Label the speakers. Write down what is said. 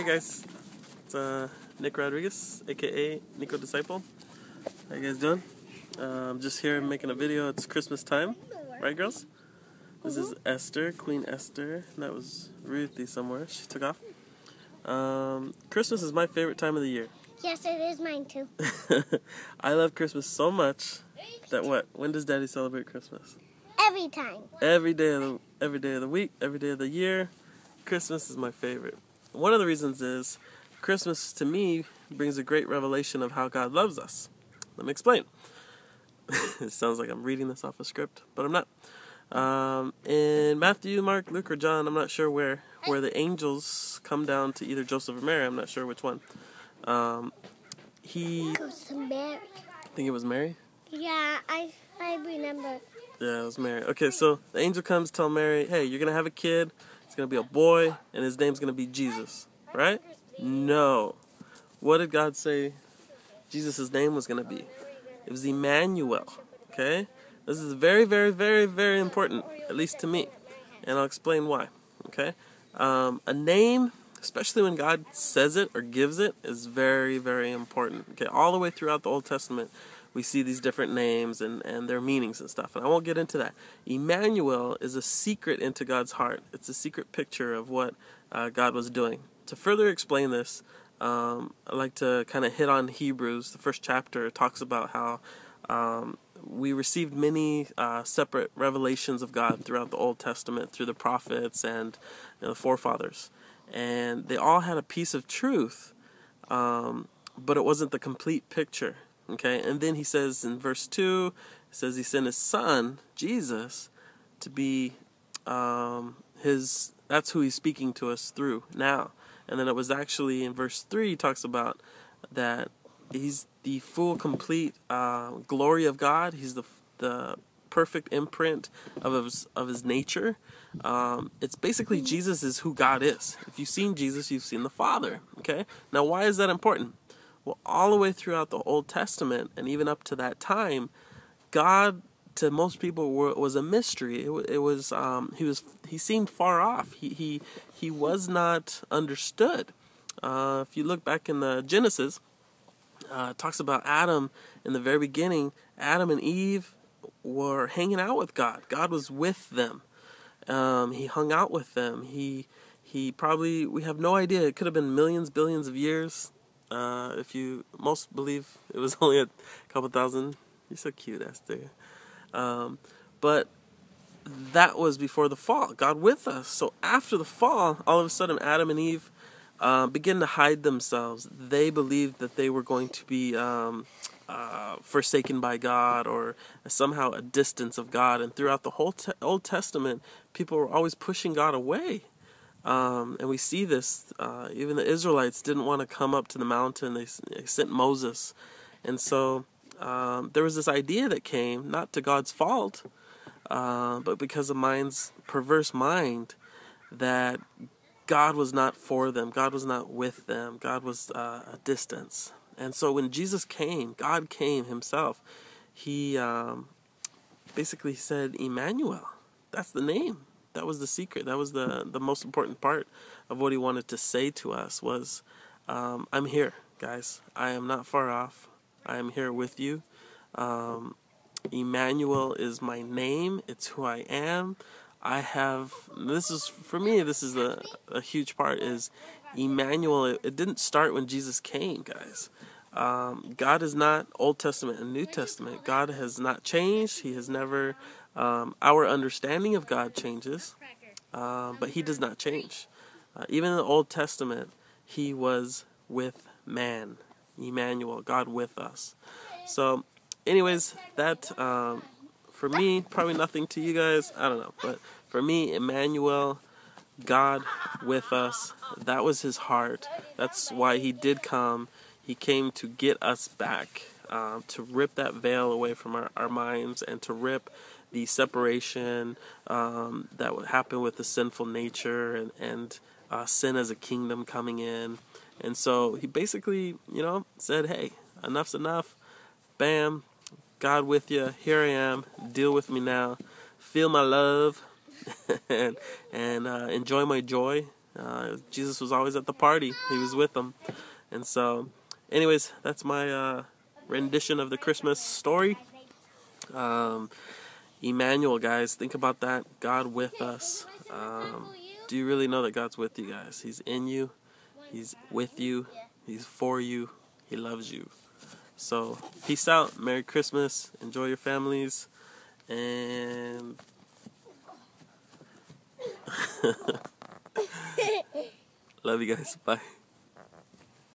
Speaker 1: Hey guys, it's Nick Rodriguez, aka Nicodisciple. How you guys doing? I'm just here making a video. It's Christmas time, right, girls? This is Esther, Queen Esther. And that was Ruthie somewhere. She took off. Christmas is my favorite time of the year.
Speaker 2: Yes, it is mine too.
Speaker 1: I love Christmas so much that when does Daddy celebrate Christmas?
Speaker 2: Every time.
Speaker 1: Every day of the week, every day of the year. Christmas is my favorite. One of the reasons is Christmas to me brings a great revelation of how God loves us. Let me explain. It sounds like I'm reading this off a script, but I'm not. In Matthew, Mark, Luke, or John, I'm not sure where the angels come down to either Joseph or Mary. I'm not sure which one.
Speaker 2: It goes to Mary.
Speaker 1: I think it was Mary?
Speaker 2: Yeah, I remember.
Speaker 1: Yeah, it was Mary. Okay, so the angel comes, tell Mary, hey, you're going to have a kid. It's going to be a boy, and his name's going to be Jesus. Right? No. What did God say Jesus' name was going to be? It was Emmanuel. Okay? This is very, very, very, very important, at least to me. And I'll explain why. Okay? A name, especially when God says it or gives it, is very, very important. Okay? All the way throughout the Old Testament, we see these different names and their meanings and stuff. And I won't get into that. Emmanuel is a secret into God's heart. It's a secret picture of what God was doing. To further explain this, I'd like to kind of hit on Hebrews. The first chapter talks about how we received many separate revelations of God throughout the Old Testament through the prophets and the forefathers. And they all had a piece of truth, but it wasn't the complete picture. Okay, and then he says in verse 2, he says he sent his son, Jesus, to be that's who he's speaking to us through now. And then it was actually in verse 3, he talks about that he's the full, complete glory of God. He's the perfect imprint of his nature. It's basically Jesus is who God is. If you've seen Jesus, you've seen the Father. Okay, now why is that important? Well, all the way throughout the Old Testament and even up to that time, God to most people was a mystery. He seemed far off. He was not understood. If you look back in the Genesis, it talks about Adam in the very beginning. Adam and Eve were hanging out with God. God was with them. He hung out with them. He probably, we have no idea. It could have been millions, billions of years. Most believe it was only a couple thousand. You're so cute, Esther. But that was before the fall. God with us. So after the fall, all of a sudden Adam and Eve begin to hide themselves. They believed that they were going to be forsaken by God or somehow a distance of God. And throughout the whole Old Testament, people were always pushing God away. And we see this, even the Israelites didn't want to come up to the mountain. They sent Moses. And so there was this idea that came, not to God's fault, but because of man's perverse mind, that God was not for them. God was not with them. God was a distance. And so when Jesus came, God came himself, he basically said, Emmanuel, that's the name. That was the secret. That was the most important part of what he wanted to say to us was, I'm here, guys. I am not far off. I am here with you. Emmanuel is my name. It's who I am. For me, this is a huge part, is Emmanuel. It didn't start when Jesus came, guys. God is not Old Testament and New Testament. God has not changed. He has never... our understanding of God changes, but he does not change. Even in the Old Testament, he was with man. Emmanuel, God with us. So, anyways, that, for me, probably nothing to you guys, I don't know. But for me, Emmanuel, God with us, that was his heart. That's why he did come. He came to get us back, to rip that veil away from our minds and to rip the separation that would happen with the sinful nature and sin as a kingdom coming in. And so he basically, said, hey, enough's enough. Bam, God with you. Here I am. Deal with me now. Feel my love and enjoy my joy. Jesus was always at the party. He was with them. And so, anyways, that's my rendition of the Christmas story. Emmanuel, guys, think about that. God with us. Do you really know that God's with you, guys? He's in you. He's with you. He's for you. He loves you. So, peace out. Merry Christmas. Enjoy your families. And love you guys. Bye.